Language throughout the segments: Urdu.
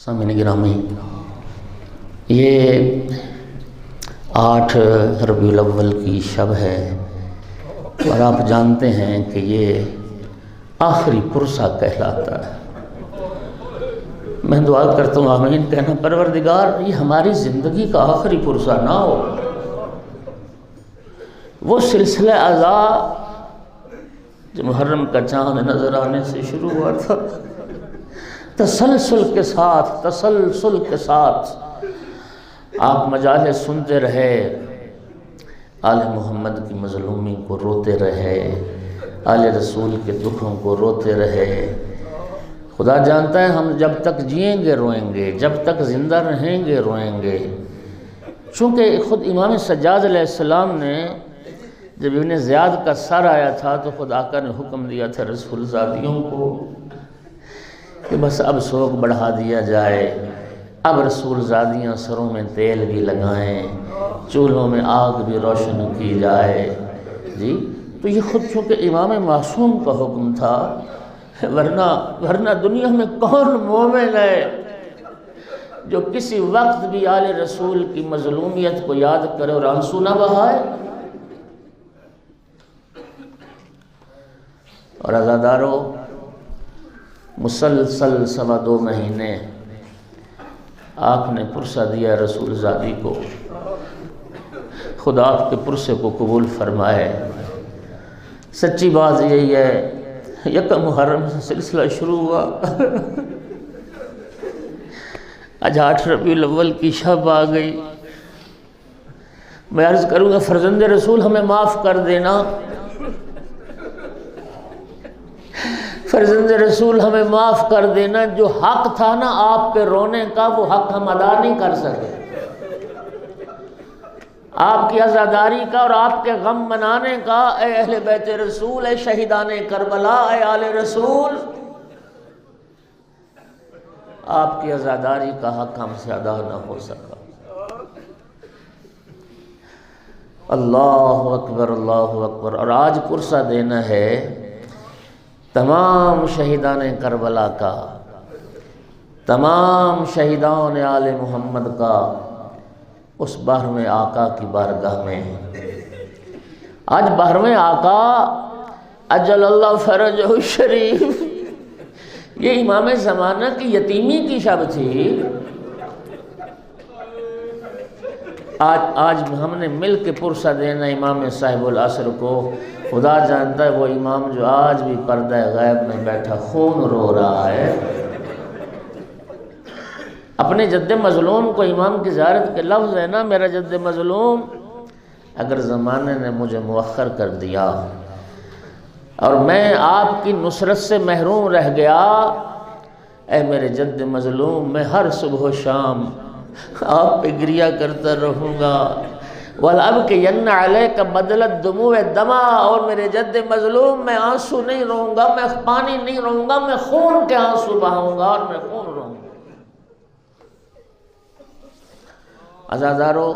سامعین گرامی، یہ 8 ربیع الاول کی شب ہے اور آپ جانتے ہیں کہ یہ آخری پرسہ کہلاتا ہے۔ میں دعا کرتا ہوں آمین کہنا، پروردگار یہ ہماری زندگی کا آخری پرسہ نہ ہو۔ وہ سلسلہ اعضاء جو محرم کا چاند نظر آنے سے شروع ہوا تھا، تسلسل کے ساتھ آپ مجالس سنتے رہے، آل محمد کی مظلومی کو روتے رہے، آل رسول کے دکھوں کو روتے رہے۔ خدا جانتا ہے ہم جب تک جئیں گے روئیں گے، جب تک زندہ رہیں گے روئیں گے۔ چونکہ خود امام سجاد علیہ السلام نے جب ابن زیاد کا سر آیا تھا تو خود آقا نے حکم دیا تھا رسول زادیوں کو کہ بس اب سوگ بڑھا دیا جائے، اب رسول زادیاں سروں میں تیل بھی لگائیں، چولہوں میں آگ بھی روشن کی جائے۔ جی تو یہ خود چونکہ امام معصوم کا حکم تھا، ورنہ دنیا میں کون مومن ہے جو کسی وقت بھی آل رسول کی مظلومیت کو یاد کرے اور آنسو نہ بہائے؟ اور عزادارو، مسلسل 2.25 مہینے آپ نے پرسہ دیا رسول زادی کو، خدا آپ کے پرسے کو قبول فرمائے۔ سچی بات یہی ہے، یکم محرم سے سلسلہ شروع ہوا، آج 8 ربیع الاول کی شب آ گئی۔ میں عرض کروں گا فرزند رسول ہمیں معاف کر دینا، فرزند رسول ہمیں معاف کر دینا، جو حق تھا نا آپ پہ رونے کا وہ حق ہم ادا نہیں کر سکے، آپ کی عزاداری کا اور آپ کے غم منانے کا۔ اے اہل بیت رسول، اے شہیدان کربلا، اے آل رسول، آپ کی عزاداری کا حق ہم سے ادا نہ ہو سکا۔ اللہ اکبر، اللہ اکبر۔ اور آج پرسہ دینا ہے تمام شہیدان کربلا کا، تمام شہیدان آل محمد کا، اس 12ویں آقا کی بارگاہ میں۔ آج 12ویں آقا اجل اللہ فرجہ الشریف، یہ امام زمانہ کی یتیمی کی شب تھی۔ آج ہم نے مل کے پرسہ دینا امام صاحب العصر کو۔ خدا جانتا ہے وہ امام جو آج بھی پردہ غیب میں بیٹھا خون رو رہا ہے، اپنے جد مظلوم کو، امام کی زیارت کے لفظ ہے نا، میرا جد مظلوم اگر زمانے نے مجھے مؤخر کر دیا اور میں آپ کی نصرت سے محروم رہ گیا، اے میرے جد مظلوم میں ہر صبح و شام آپ پہ گریہ کرتا رہوں گا۔ وَلَأَبْكِيَنَّ عَلَيْكَ بَدْلَ الدُّمُوعِ دَمًا، اور میرے جد مظلوم میں آنسو نہیں رہوں گا، میں پانی نہیں رہوں گا، میں خون کے آنسو بہاؤں گا اور میں خون رہوں گا۔ عزادارو،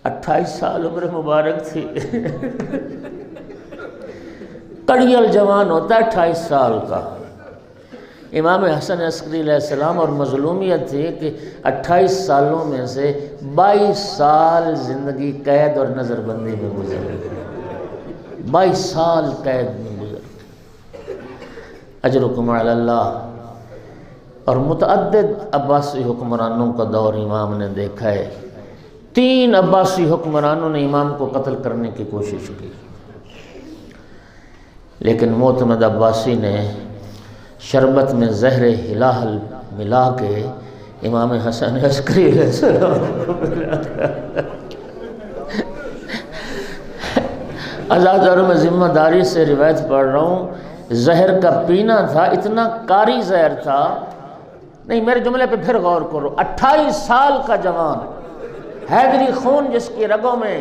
28 سال عمر مبارک تھی، کڑیل جوان ہوتا ہے 28 سال کا۔ امام حسن عسکری علیہ السلام اور مظلومیت تھی کہ 28 سالوں میں سے 22 سال زندگی قید اور نظر بندی میں گزر، 22 سال قید میں گزر۔ اجرکم علی اللہ۔ اور متعدد عباسی حکمرانوں کا دور امام نے دیکھا ہے۔ 3 عباسی حکمرانوں نے امام کو قتل کرنے کی کوشش کی، لیکن معتمد عباسی نے شربت میں زہر ہلال ملا کے امام حسن عسکری علیہ السلام کو ملایا۔ عزاداروں میں ذمہ داری سے روایت پڑھ رہا ہوں، زہر کا پینا تھا، اتنا کاری زہر تھا، نہیں میرے جملے پہ پھر غور کرو، 28 سال کا جوان، حیدری خون جس کی رگوں میں،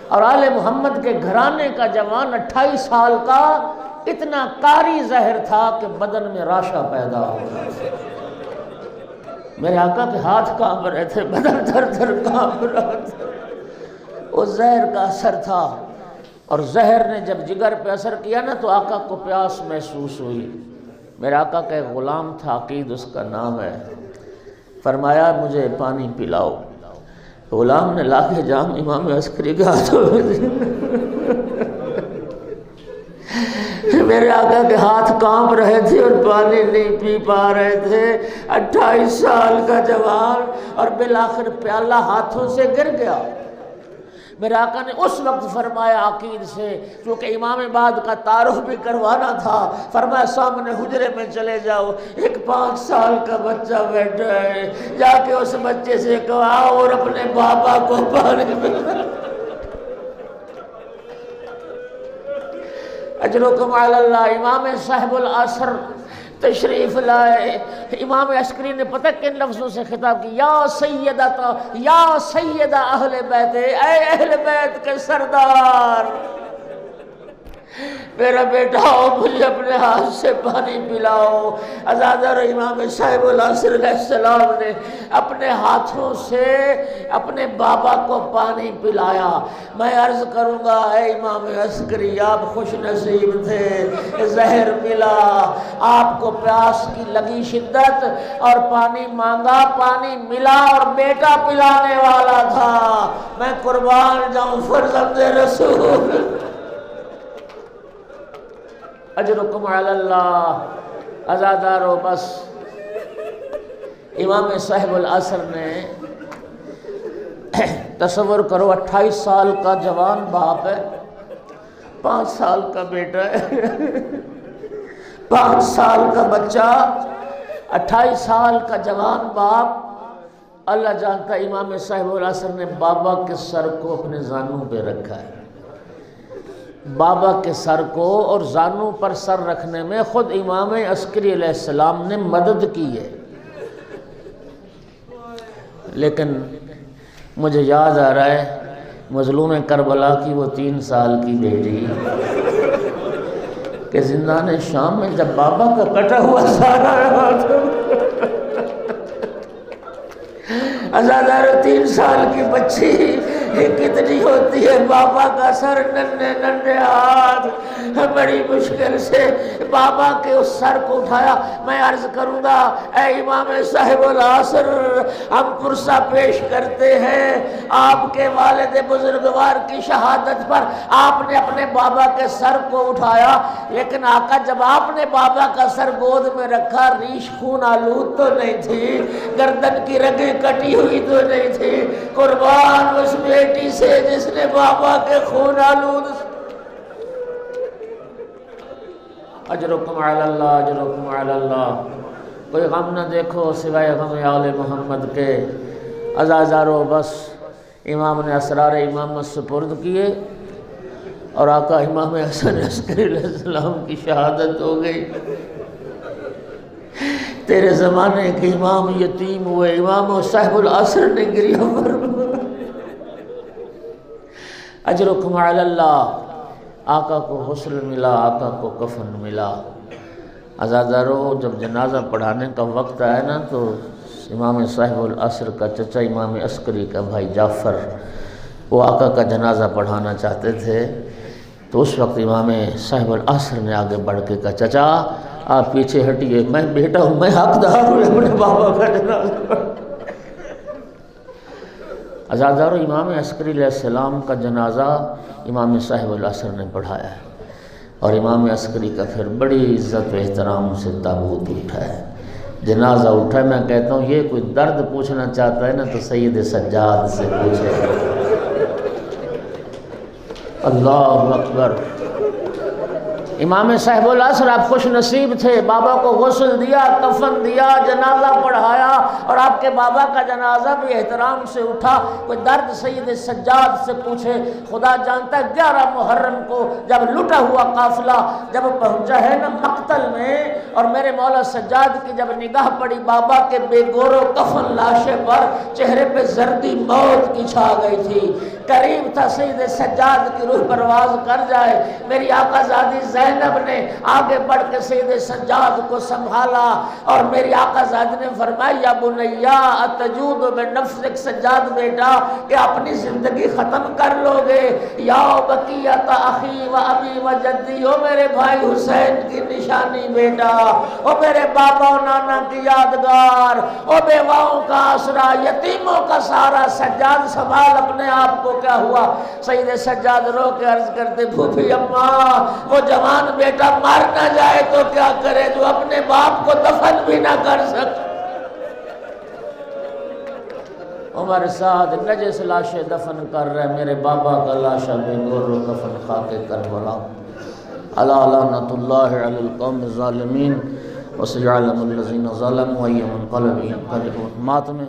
اور آل محمد کے گھرانے کا جوان 28 سال کا، اتنا کاری زہر تھا کہ بدن میں راشا پیدا ہو گیا۔ میرے آقا کے ہاتھ کانپ رہے تھے، بدن تھر تھر کانپ رہا تھا، وہ زہر کا اثر تھا۔ اور زہر نے جب جگر پہ اثر کیا نا تو آقا کو پیاس محسوس ہوئی۔ میرے آقا کا ایک غلام تھا، عقید اس کا نام ہے، فرمایا مجھے پانی پلاؤ. غلام نے لا کے جام امام عسکری کے ہاتھوں میں دیا. میرے آقا کے ہاتھ کانپ رہے تھے اور پانی نہیں پی پا رہے تھے. 28 سال کا جوان اور بالآخر پیالہ ہاتھوں سے گر گیا. میرے آقا نے اس وقت فرمایا عقید سے، کیونکہ امام بعد کا تعارف بھی کروانا تھا، فرمایا سامنے حجرے میں چلے جاؤ، ایک 5 سال کا بچہ بیٹھا ہے، جا کے اس بچے سے کہا اور اپنے بابا کو پانی پلا. اجرکم علی اللہ. امام صاحب العصر تشریف لائے. امام عسکری نے پتہ کن لفظوں سے خطاب کی، یا سیدتا یا سیدہ اہل بیت، اے اہل بیت کے سردار، میرا بیٹا ہو، مجھے اپنے ہاتھ سے پانی پلاؤ. عزادار امام صاحب العصر علیہ السلام نے اپنے ہاتھوں سے اپنے بابا کو پانی پلایا. میں عرض کروں گا اے امام عسکری، آپ خوش نصیب تھے، زہر ملا، آپ کو پیاس کی لگی شدت اور پانی مانگا، پانی ملا اور بیٹا پلانے والا تھا. میں قربان جاؤں فرزند رسول. اجرکم علی اللہ. عزادارو بس امام صاحب العصر نے تصور کرو 28 سال کا جوان باپ ہے، 5 سال کا بیٹا ہے، 5 سال کا بچہ، 28 سال کا جوان باپ. اللہ جانتا امام صاحب العصر نے بابا کے سر کو اپنے زانوں پہ رکھا ہے. بابا کے سر کو اور زانوں پر سر رکھنے میں خود امام عسکری علیہ السلام نے مدد کی ہے. لیکن مجھے یاد آ رہا ہے مظلوم کربلا کی وہ 3 سال کی بیٹی کہ زندان شام میں جب بابا کا کٹا ہوا سارا رہا تھا، عزادار 3 سال کی بچی کتنی ہوتی ہے، بابا کا سر، ننھے ننھے ہاتھ، بڑی مشکل سے بابا کے اس سر کو اٹھایا. میں عرض کروں گا اے امام صاحب العصر، ہم پرسہ پیش کرتے ہیں آپ کے والد بزرگوار کی شہادت پر. آپ نے اپنے بابا کے سر کو اٹھایا، لیکن آقا جب آپ نے بابا کا سر گود میں رکھا، ریش خون آلود تو نہیں تھی، گردن کی رگیں کٹی ہوئی تو نہیں تھی. قربان اس بیٹی سے جس نے بابا کے خون آلود. اجرکم علی اللہ، اجرکم علی اللہ. کوئی غم نہ دیکھو سوائے غم آل محمد کے. عزازارو بس امام نے اسرار امامت سپرد کیے اور آقا امام حسن عسکری علیہ السلام کی شہادت ہو گئی. تیرے زمانے کے امام یتیم ہوئے، امام صاحب العصر نے گریہ فرمایا. اجرکم علی اللہ. آقا کو غسل ملا، آقا کو کفن ملا. عزادارو جب جنازہ پڑھانے کا وقت آیا نا تو امام صاحب العصر کا چچا امام عسکری کا بھائی جعفر وہ آقا کا جنازہ پڑھانا چاہتے تھے. تو اس وقت امام صاحب العصر نے آگے بڑھ کے کہا چچا آپ پیچھے ہٹیے، میں بیٹا ہوں، میں حقدار ہوں اپنے بابا کا جنازہ. عزادارو امام عسکری علیہ السلام کا جنازہ امام صاحب العصر نے پڑھایا ہے اور امام عسکری کا پھر بڑی عزت و احترام سے تابوت اٹھا ہے، جنازہ اٹھا ہے. میں کہتا ہوں یہ کوئی درد پوچھنا چاہتا ہے نا تو سید سجاد سے پوچھے. اللہ اکبر. امام صاحب العصر آپ خوش نصیب تھے، بابا کو غسل دیا، کفن دیا، جنازہ پڑھایا اور آپ کے بابا کا جنازہ بھی احترام سے اٹھا. کوئی درد سید سجاد سے پوچھے. خدا جانتا ہے 11 محرم کو جب لٹا ہوا قافلہ جب پہنچا ہے نا مقتل میں اور میرے مولا سجاد کی جب نگاہ پڑی بابا کے بے گور و کفن لاشے پر، چہرے پہ زردی موت کی چھا گئی تھی. قریب تھا سید سجاد کی روح پرواز کر جائے۔ میری آقا زادی زینب نے آگے بڑھ کے سید سجاد کو سنبھالا اور میری آقا زادی نے فرمایا یا بنیا اتجود بنفسک، سجاد بیٹا کہ اپنی زندگی ختم کر لو گے؟ یا بقیت اخی و ابی و جدی، او میرے بھائی حسین کی نشانی بیٹا، او میرے بابا و نانا کی یادگار، او بیواؤں کا آسرا، یتیموں کا سہارا، سجاد سنبھال اپنے آپ کو۔ کیا ہوا؟ سید سجاد رو کے عرض کرتے پھوپھی اماں وہ جوان بیٹا مر نہ جائے تو کیا کرے جو اپنے باپ کو دفن بھی نہ کر سکے۔ عمر سعد نجس لاشِ دفن کر رہے، میرے بابا کا لاشا بے گور و کفن خاک کربلا۔ الا لعنۃ اللہ علی القوم الظالمین وسيعلم الذين ظلموا أي منقلب ينقلبون۔ ماتم